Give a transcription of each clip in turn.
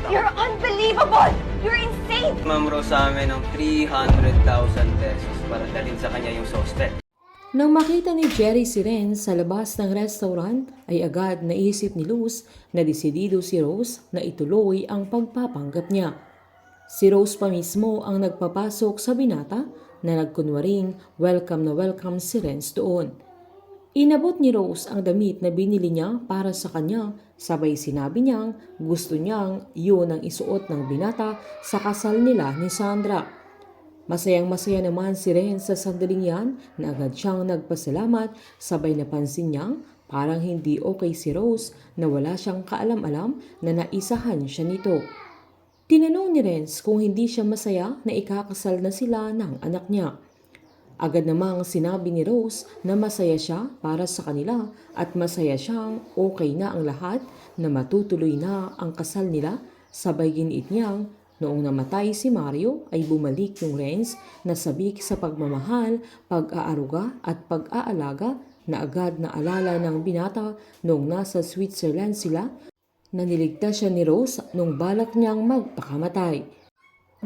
You're unbelievable! You're insane! Ma'am Rose sa amin ng 300,000 pesos para dalhin sa kanya yung suspect. Nang makita ni Jerry si Renz sa labas ng restaurant, ay agad naisip ni Luz na desidido si Rose na ituloy ang pagpapanggap niya. Si Rose pa mismo ang nagpapasok sa binata na nagkunwaring welcome na welcome si Renz doon. Inabot ni Rose ang damit na binili niya para sa kanya, sabay sinabi niyang gusto niyang yun ang isuot ng binata sa kasal nila ni Sandra. Masayang-masaya naman si Renz sa sandaling yan na agad siyang nagpasalamat, sabay napansin niyang parang hindi okay si Rose na wala siyang kaalam-alam na naisahan siya nito. Tinanong ni Renz kung hindi siya masaya na ikakasal na sila ng anak niya. Agad namang sinabi ni Rose na masaya siya para sa kanila at masaya siyang okay na ang lahat na matutuloy na ang kasal nila, sabay giniit niyang noong namatay si Mario ay bumalik yung Renz na sabik sa pagmamahal, pag-aaruga at pag-aalaga na agad naalala ng binata noong nasa Switzerland sila na niligtas siya ni Rose nung balak niyang magpakamatay.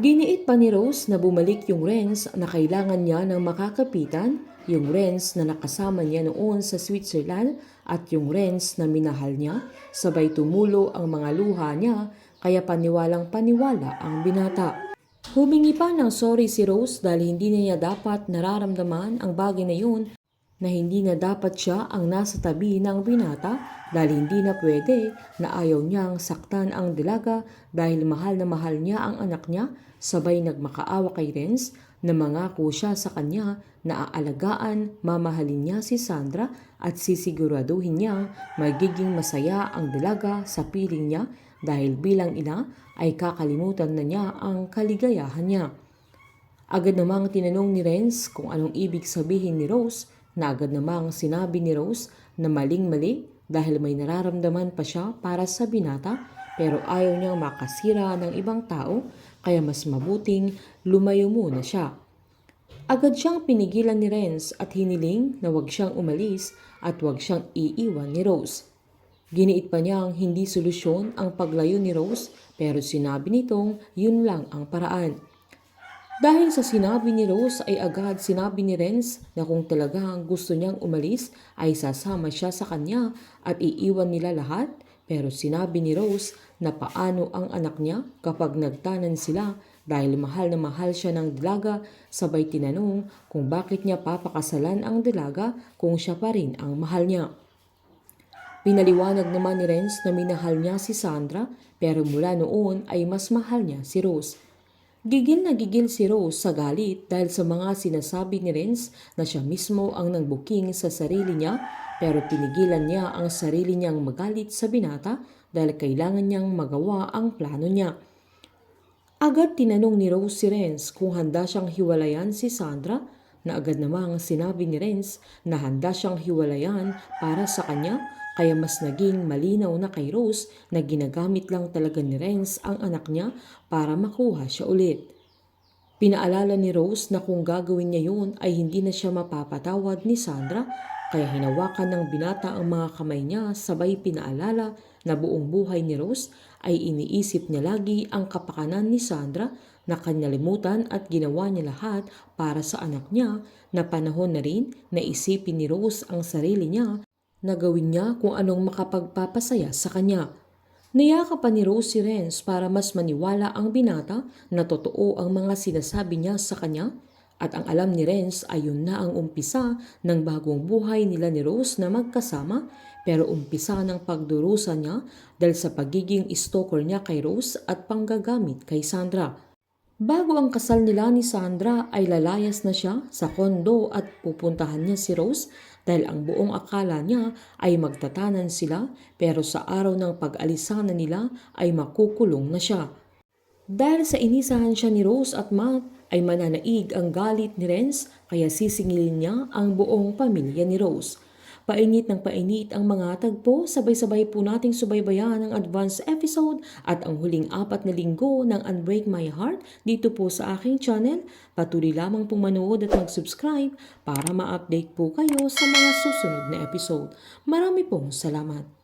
Giniit pa ni Rose na bumalik yung Renz na kailangan niya ng makakapitan, yung Renz na nakasama niya noon sa Switzerland at yung Renz na minahal niya, sabay tumulo ang mga luha niya kaya paniwalang paniwala ang binata. Humingi pa ng sorry si Rose dahil hindi niya dapat nararamdaman ang bagay na yun, na hindi na dapat siya ang nasa tabi ng binata dahil hindi na pwede na ayaw niyang saktan ang dalaga dahil mahal na mahal niya ang anak niya, sabay nagmakaawa kay Renz na mangako siya sa kanya na aalagaan, mamahalin niya si Sandra at sisiguraduhin niyang magiging masaya ang dalaga sa piling niya dahil bilang ina ay kakalimutan na niya ang kaligayahan niya. Agad namang tinanong ni Renz kung anong ibig sabihin ni Rose, na agad namang sinabi ni Rose na maling-mali dahil may nararamdaman pa siya para sa binata pero ayaw niyang makasira ng ibang tao kaya mas mabuting lumayo muna siya. Agad siyang pinigilan ni Renz at hiniling na wag siyang umalis at wag siyang iiwan ni Rose. Giniit pa niyang hindi solusyon ang paglayo ni Rose pero sinabi nitong yun lang ang paraan. Dahil sa sinabi ni Rose ay agad sinabi ni Renz na kung talagang gusto niyang umalis ay sasama siya sa kanya at iiwan nila lahat, pero sinabi ni Rose na paano ang anak niya kapag nagtanan sila dahil mahal na mahal siya ng dalaga, sabay tinanong kung bakit niya papakasalan ang dalaga kung siya pa rin ang mahal niya. Pinaliwanag naman ni Renz na minahal niya si Sandra pero mula noon ay mas mahal niya si Rose. Gigil na gigil si Rose sa galit dahil sa mga sinasabi ni Renz na siya mismo ang nagbuking sa sarili niya pero pinigilan niya ang sarili niyang magalit sa binata dahil kailangan niyang magawa ang plano niya. Agad tinanong ni Rose si Renz kung handa siyang hiwalayan si Sandra na agad namang sinabi ni Renz na handa siyang hiwalayan para sa kanya kaya mas naging malinaw na kay Rose na ginagamit lang talaga ni Renz ang anak niya para makuha siya ulit. Pinaalala ni Rose na kung gagawin niya yun ay hindi na siya mapapatawad ni Sandra kaya hinawakan ng binata ang mga kamay niya sabay pinaalala na buong buhay ni Rose ay iniisip niya lagi ang kapakanan ni Sandra na kanyalimutan at ginawa niya lahat para sa anak niya na panahon na rin na isipin ni Rose ang sarili niya na gawin niya kung anong makapagpapasaya sa kanya. Niyakapan ni Rose si Renz para mas maniwala ang binata na totoo ang mga sinasabi niya sa kanya at ang alam ni Renz ay yun na ang umpisa ng bagong buhay nila ni Rose na magkasama pero umpisa ng pagdurusa niya dahil sa pagiging stalker niya kay Rose at panggagamit kay Sandra. Bago ang kasal nila ni Sandra ay lalayas na siya sa kondo at pupuntahan niya si Rose dahil ang buong akala niya ay magtatanan sila pero sa araw ng pag-alisanan nila ay makukulong na siya. Dahil sa inisahan siya ni Rose at Matt ay mananaig ang galit ni Renz kaya sisingilin niya ang buong pamilya ni Rose. Painit ng painit ang mga tagpo, sabay-sabay po nating subaybayan ang advance episode at ang huling 4 na linggo ng Unbreak My Heart dito po sa aking channel. Patuloy lamang pong manood at mag-subscribe para ma-update po kayo sa mga susunod na episode. Marami pong salamat.